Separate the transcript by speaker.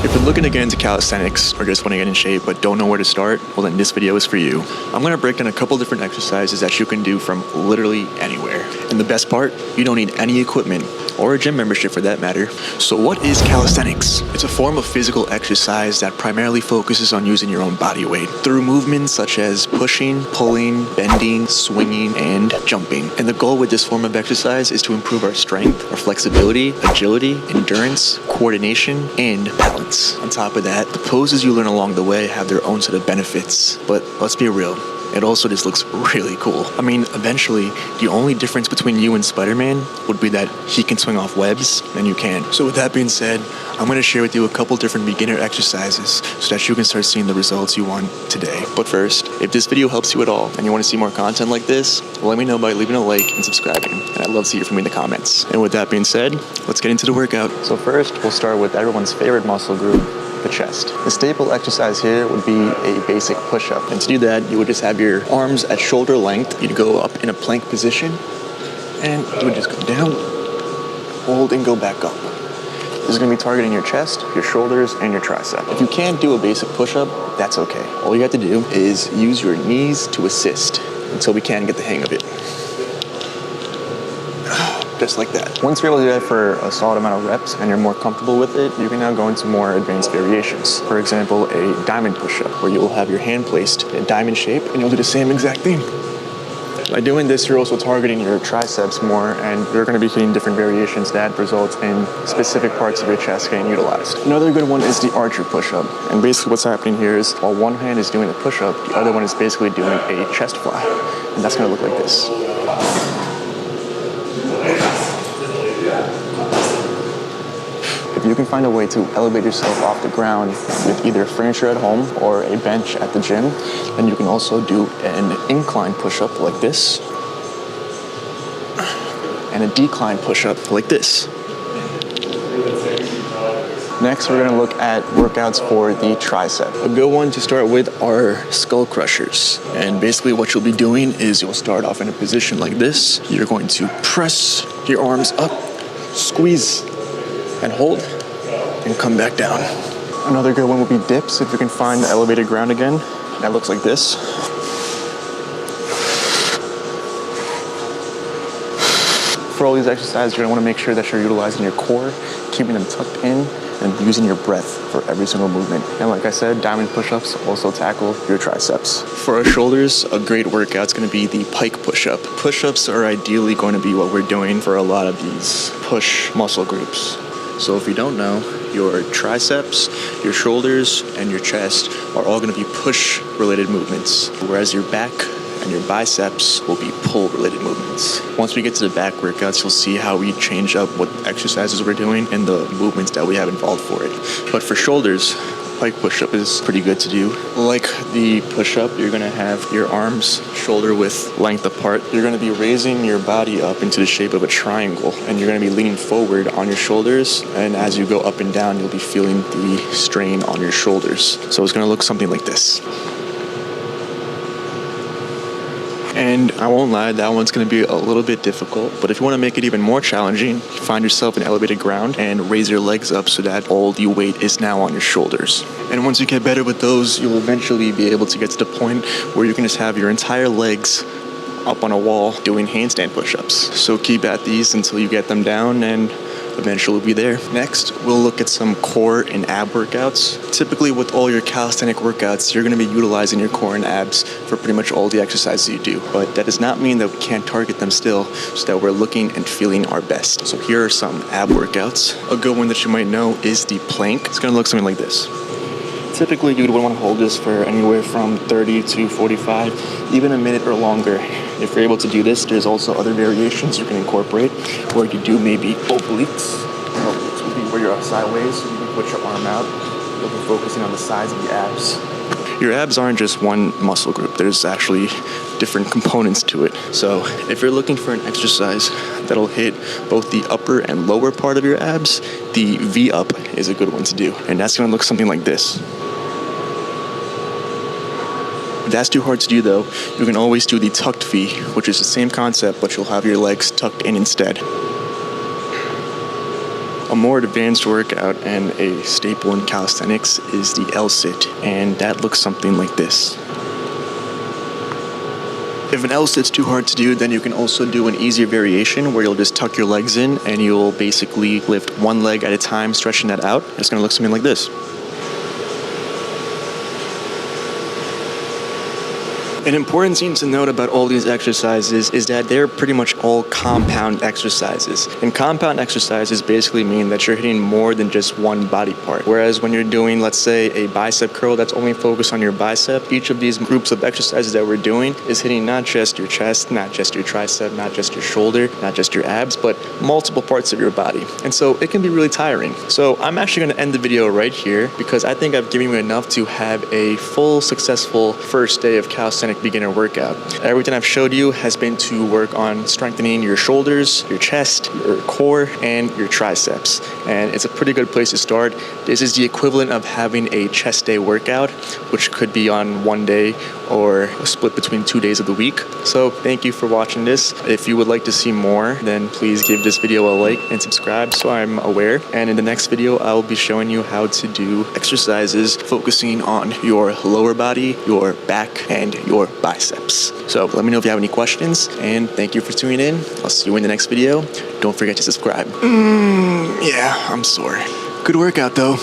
Speaker 1: If you're looking to get into calisthenics or just want to get in shape but don't know where to start, well then this video is for you. I'm going to break down a couple different exercises that you can do from literally anywhere. And the best part, you don't need any equipment or a gym membership for that matter. So what is calisthenics? It's a form of physical exercise that primarily focuses on using your own body weight through movements such as pushing, pulling, bending, swinging, and jumping. And the goal with this form of exercise is to improve our strength, our flexibility, agility, endurance, coordination, and balance. On top of that, the poses you learn along the way have their own set of benefits. But let's be real, it also just looks really cool. I mean, eventually, the only difference between you and Spider-Man would be that he can swing off webs and you can. So with that being said, I'm going to share with you a couple different beginner exercises so that you can start seeing the results you want today. But first, if this video helps you at all and you want to see more content like this, well, let me know by leaving a like and subscribing. And I'd love to hear from you in the comments. And with that being said, let's get into the workout. So first, we'll start with everyone's favorite muscle group, the chest. The staple exercise here would be a basic push-up. And to do that, you would just have your arms at shoulder length. You'd go up in a plank position and you would just go down, hold, and go back up. This is going to be targeting your chest, your shoulders, and your tricep. If you can't do a basic push-up, that's okay. All you have to do is use your knees to assist until we can get the hang of it. Just like that. Once you're able to do that for a solid amount of reps and you're more comfortable with it, you can now go into more advanced variations. For example, a diamond push-up, where you will have your hand placed in diamond shape and you'll do the same exact thing. By doing this, you're also targeting your triceps more, and you're going to be hitting different variations that result in specific parts of your chest getting utilized. Another good one is the archer push-up. And basically what's happening here is while one hand is doing a push-up, the other one is basically doing a chest fly. And that's going to look like this. If you can find a way to elevate yourself off the ground with either furniture at home or a bench at the gym, then you can also do an incline push-up like this and a decline push-up like this. Next, we're going to look at workouts for the tricep. A good one to start with are skull crushers. And basically what you'll be doing is you'll start off in a position like this. You're going to press your arms up, squeeze, and hold, and come back down. Another good one would be dips, if you can find the elevated ground again. That looks like this. For all these exercises, you're gonna wanna make sure that you're utilizing your core, keeping them tucked in, and using your breath for every single movement. And like I said, diamond push-ups also tackle your triceps. For our shoulders, a great workout's gonna be the pike push-up. Push-ups are ideally going to be what we're doing for a lot of these push muscle groups. So if you don't know, your triceps, your shoulders, and your chest are all going to be push-related movements, whereas your back and your biceps will be pull-related movements. Once we get to the back workouts, you'll see how we change up what exercises we're doing and the movements that we have involved for it. But for shoulders, pike push-up is pretty good to do. Like the push-up, you're gonna have your arms shoulder width length apart. You're gonna be raising your body up into the shape of a triangle, and you're gonna be leaning forward on your shoulders, and as you go up and down, you'll be feeling the strain on your shoulders. So it's gonna look something like this. And I won't lie, that one's going to be a little bit difficult, but if you want to make it even more challenging, find yourself in elevated ground and raise your legs up so that all the weight is now on your shoulders. And once you get better with those, you'll eventually be able to get to the point where you can just have your entire legs up on a wall doing handstand push-ups. So keep at these until you get them down, and eventually we'll be there. Next, we'll look at some core and ab workouts. Typically with all your calisthenic workouts, you're gonna be utilizing your core and abs for pretty much all the exercises you do. But that does not mean that we can't target them still, so that we're looking and feeling our best. So here are some ab workouts. A good one that you might know is the plank. It's gonna look something like this. Typically, you would want to hold this for anywhere from 30 to 45, even a minute or longer. If you're able to do this, there's also other variations you can incorporate, where you do maybe obliques. Obliques would be where you're sideways, so you can put your arm out, looking focusing on the sides of the abs. Your abs aren't just one muscle group. There's actually different components to it. So if you're looking for an exercise that'll hit both the upper and lower part of your abs, the V-up is a good one to do. And that's gonna look something like this. If that's too hard to do though, you can always do the tucked V, which is the same concept, but you'll have your legs tucked in instead. A more advanced workout and a staple in calisthenics is the L-sit, and that looks something like this. If an L-sit's too hard to do, then you can also do an easier variation where you'll just tuck your legs in and you'll basically lift one leg at a time, stretching that out. It's gonna look something like this. An important thing to note about all these exercises is that they're pretty much all compound exercises. And compound exercises basically mean that you're hitting more than just one body part. Whereas when you're doing, let's say, a bicep curl that's only focused on your bicep, each of these groups of exercises that we're doing is hitting not just your chest, not just your tricep, not just your shoulder, not just your abs, but multiple parts of your body. And so it can be really tiring. So I'm actually going to end the video right here because I think I've given you enough to have a full, successful first day of calisthenics beginner workout. Everything I've showed you has been to work on strengthening your shoulders, your chest, your core, and your triceps. And it's a pretty good place to start. This is the equivalent of having a chest day workout, which could be on one day or split between 2 days of the week. So thank you for watching this. If you would like to see more, then please give this video a like and subscribe so I'm aware. And in the next video, I will be showing you how to do exercises focusing on your lower body, your back, and your biceps. So let me know if you have any questions, and thank you for tuning in. I'll see you in the next video. Don't forget to subscribe. Yeah, I'm sore. Good workout though.